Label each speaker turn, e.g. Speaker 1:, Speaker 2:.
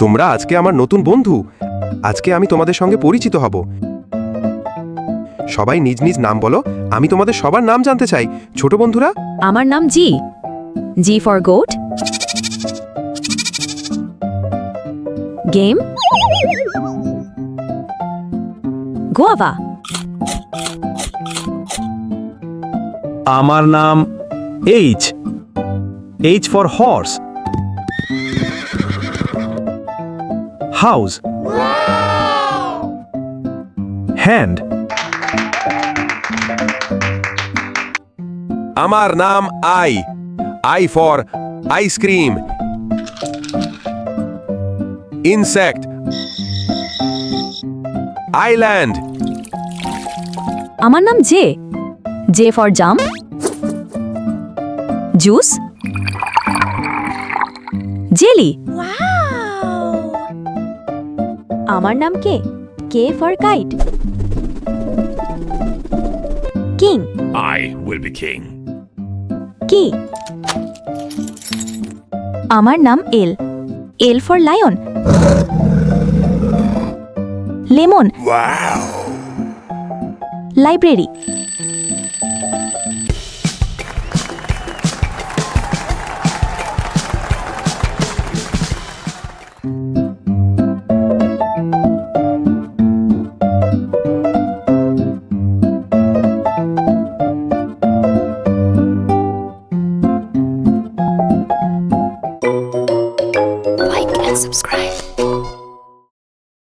Speaker 1: তোমরা আজকে আমার নতুন বন্ধু। আজকে আমি তোমাদের সঙ্গে পরিচিত হব। সবাই নিজ নিজ নাম বলো। আমি তোমাদের সবার নাম জানতে চাই। ছোট বন্ধুরা,
Speaker 2: আমার নাম G. G for goat. Game. Guava.
Speaker 3: আমার নাম H. H for horse. House. Hand.
Speaker 1: আমার নাম I. I for ice cream. Insect. Island.
Speaker 2: আমার নাম J. J for jam. Juice. Jelly. আমার নাম K. K for kite. King.
Speaker 4: I will be king.
Speaker 2: Key. আমার নাম L. L for lion. Lemon. Library.